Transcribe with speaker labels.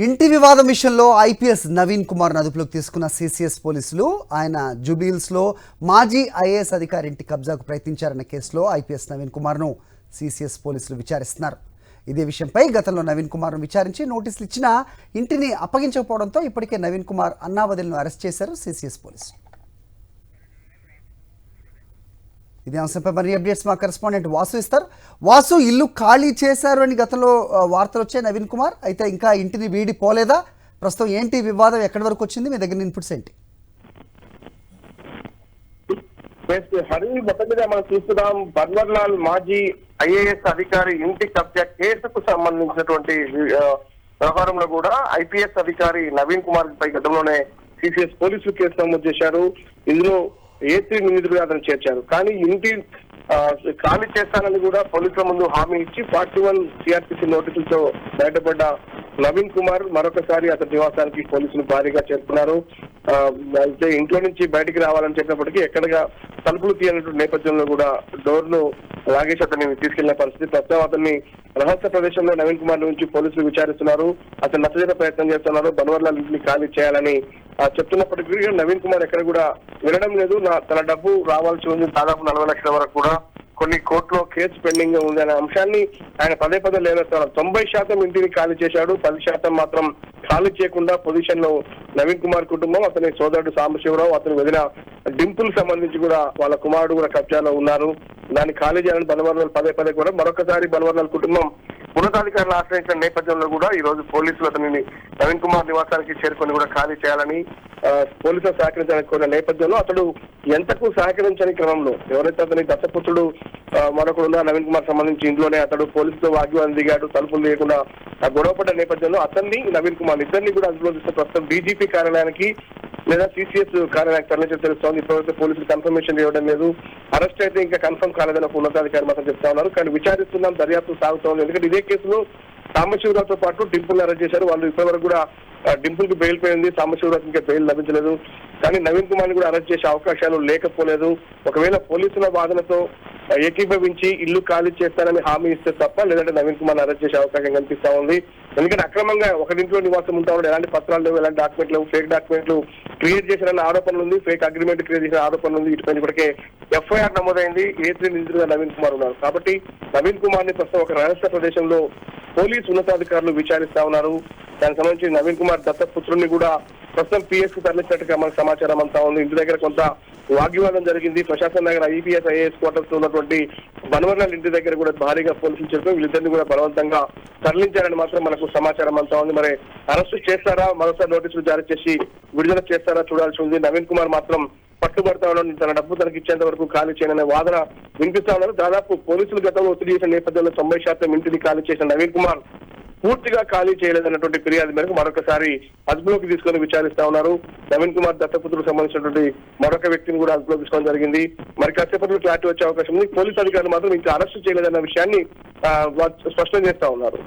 Speaker 1: ఇంటి వివాదం విషయంలో ఐపీఎస్ నవీన్ కుమార్ అదుపులోకి తీసుకున్న సిసిఎస్ పోలీసులు ఆయన జూబిల్స్లో మాజీ ఐఏఎస్ అధికారి ఇంటి కబ్జాకు ప్రయత్నించారన్న కేసులో ఐపీఎస్ నవీన్ కుమార్ను సిసిఎస్ పోలీసులు విచారిస్తున్నారు. ఇదే విషయంపై గతంలో నవీన్ కుమార్ను విచారించి నోటీసులు ఇచ్చినా ఇంటిని అప్పగించకపోవడంతో ఇప్పటికే నవీన్ కుమార్ అన్నావదిలను అరెస్ట్ చేశారు సిసిఎస్ పోలీసులు. ఇదే అంశంపై మరి అప్డేట్స్ మా కరెస్పాండెంట్ వాసు ఇస్తారు. వాసు, ఇల్లు ఖాళీ చేశారు అని గతంలో వార్తలు వచ్చాయి నవీన్ కుమార్, అయితే ఇంకా ఇంటిని వీడి పోలేదా? ప్రస్తుతం ఏంటి వివాదం, ఎక్కడి వరకు వచ్చింది? మీ దగ్గర ఇన్పుట్స్ ఏంటి?
Speaker 2: హరి మొత్తం మీద మనం చూస్తున్నాం, బన్వర్లాల్ మాజీ ఐఏఎస్ అధికారి ఇంటి కబ్జా కేసుకు సంబంధించినటువంటి వ్యవహారంలో కూడా ఐపీఎస్ అధికారి నవీన్ కుమార్ పై గతంలోనే సిసిఎస్ పోలీసులు కేసు నమోదు చేశారు. ఇందులో ఏ3 నిందితులుగా అతను చేర్చారు. కానీ ఇంటి ఖాళీ చేస్తానని కూడా పోలీసుల ముందు హామీ ఇచ్చి 41 సిఆర్పిసి నోటీసులతో బయటపడ్డ నవీన్ కుమార్ మరొకసారి అతని నివాసానికి పోలీసులు భారీగా చేరుకున్నారు. అయితే ఇంట్లో నుంచి బయటికి రావాలని చెప్పినప్పటికీ ఎక్కడగా తలుపులు తీయనటువంటి నేపథ్యంలో కూడా డోర్ ను లాగేసి అతన్ని తీసుకెళ్లిన పరిస్థితి. ప్రస్తుతం అతన్ని రహస్య ప్రదేశంలో నవీన్ కుమార్ నుంచి పోలీసులు విచారిస్తున్నారు. అతను నచ్చజెప్పే ప్రయత్నం చేస్తున్నారు. బన్వర్లాల్ ఇంటిని ఖాళీ చేయాలని చెప్తున్నప్పటికీ నవీన్ కుమార్ ఎక్కడ కూడా వినడం లేదు. తన డబ్బు రావాల్సి ఉంది, దాదాపు 40 లక్షల వరకు కూడా కొన్ని కోర్టులో కేసు పెండింగ్ ఉంది అనే అంశాన్ని ఆయన పదే లేవనెత్తున్నారు. 90% ఇంటిని ఖాళీ చేశాడు, 10% మాత్రం ఖాళీ చేయకుండా పొజిషన్ లో నవీన్ కుమార్ కుటుంబం, అతని సోదరుడు సాంబశివరావు, అతని వదిన డింపుల్ సంబంధించి కూడా వాళ్ళ కుమారుడు కూడా కబ్జాలో ఉన్నారు. దాన్ని ఖాళీ చేయాలని బన్వర్లాల్ పదే కూడా మరొకసారి బన్వర్లాల్ కుటుంబం ఉన్నతాధికారులు ఆశ్రయించిన నేపథ్యంలో కూడా ఈ రోజు పోలీసులు అతనిని నవీన్ కుమార్ నివాసానికి చేరుకొని కూడా ఖాళీ చేయాలని పోలీసులు సహకరించడానికి కోరిన నేపథ్యంలో అతడు ఎంతకు సహకరించని క్రమంలో ఎవరైతే అతని దత్తపుత్రుడు మరొకడు ఉన్న నవీన్ కుమార్ సంబంధించి ఇంట్లోనే అతడు పోలీసులతో వాగ్వాదం దిగాడు. తలుపులు లేకుండా గొడవపడ్డ నేపథ్యంలో అతన్ని నవీన్ కుమార్ ఇద్దరిని కూడా అదుపులో తీసుకున్న ప్రస్తుతం డీజీపీ కార్యాలయానికి లేదా సిసిఎస్ కార్యాలయానికి తరలించడం తెలుస్తోంది. ఇప్పటివరకు పోలీసులు కన్ఫర్మేషన్ ఇవ్వడం లేదు. అరెస్ట్ అయితే ఇంకా కన్ఫర్మ్ కాలేదని ఒక ఉన్నతాధికారి మాత్రం చెప్తా ఉన్నారు. కానీ విచారిస్తున్నాం, దర్యాప్తు సాగుతోంది. ఎందుకంటే ఇదే కేసులో సాంబశివరావుతో పాటు డింపుల్ అరెస్ట్ చేశారు. వాళ్ళు ఇప్పటివరకు కూడా డింపుల్ కి బెయిల్ పోయింది, సాంబశివరావు ఇంకా బెయిల్ లభించలేదు. కానీ నవీన్ కుమార్ ని కూడా అరెస్ట్ చేసే అవకాశాలు లేకపోలేదు. ఒకవేళ పోలీసుల వాదనతో ఏకీభవించి ఇల్లు ఖాళీ చేస్తానని హామీ ఇస్తే తప్ప లేదంటే నవీన్ కుమార్ అరెస్ట్ చేసే అవకాశం కనిపిస్తా ఉంది. ఎందుకంటే అక్రమంగా ఒకరింట్లో నివాసం ఉంటా ఉన్నాడు, ఎలాంటి పత్రాలు లేవు, ఎలాంటి డాక్యుమెంట్లు లేవు, ఫేక్ డాక్యుమెంట్లు క్రియేట్ చేసిన ఆరోపణలు ఉంది, ఫేక్ అగ్రిమెంట్ క్రియేట్ చేసిన ఆరోపణలు ఉంది. వీటిపై ఇప్పటికే ఎఫ్ఐఆర్ నమోదైంది. ఏ3 నిందితులుగా నవీన్ కుమార్ ఉన్నారు. కాబట్టి నవీన్ కుమార్ ని ప్రస్తుతం ఒక రహస్య ప్రదేశంలో పోలీసు ఉన్నతాధికారులు విచారిస్తా ఉన్నారు. దానికి సంబంధించి నవీన్ కుమార్ దత్తపుత్రుడిని కూడా ప్రస్తుతం పిఎస్ కు తరలించినట్టుగా మనకు సమాచారం అంతా ఉంది. ఇంటి దగ్గర కొంత వాగ్వివాదం జరిగింది. ప్రశాసన నగర్ ఐపీఎస్ ఐఏఎస్ క్వార్టర్స్ ఉన్నటువంటి బన్వర్లాల్ ఇంటి దగ్గర కూడా భారీగా పోలీసులు చేరుకుని వీళ్ళిద్దరిని కూడా బలవంతంగా తరలించారని మాత్రం మనకు సమాచారం అంతా ఉంది. మరి అరెస్టు చేస్తారా, మరోసారి నోటీసులు జారీ చేసి విడుదల చేస్తారా చూడాల్సి ఉంది. నవీన్ కుమార్ మాత్రం పట్టుబడతా ఉన్నాడు. తన డబ్బు తనకి ఇచ్చేంత వరకు ఖాళీ చేయననే వాదన వినిపిస్తా ఉన్నారు. దాదాపు పోలీసులు గతంలో ఒత్తిడి చేసిన నేపథ్యంలో 90% ఇంటిని ఖాళీ చేసిన నవీన్ కుమార్ పూర్తిగా ఖాళీ చేయలేదన్నటువంటి ఫిర్యాదు మేరకు మరొకసారి అదుపులోకి తీసుకొని విచారిస్తా ఉన్నారు. నవీన్ కుమార్ దత్తపుత్రులకు సంబంధించినటువంటి మరొక వ్యక్తిని కూడా అదుపులోకి తీసుకోవడం జరిగింది. మరి కాసేపట్లో క్లారిటీ వచ్చే అవకాశం ఉంది. పోలీసు అధికారులు మాత్రం ఇంకా అరెస్టు చేయలేదన్న విషయాన్ని స్పష్టం చేస్తా ఉన్నారు.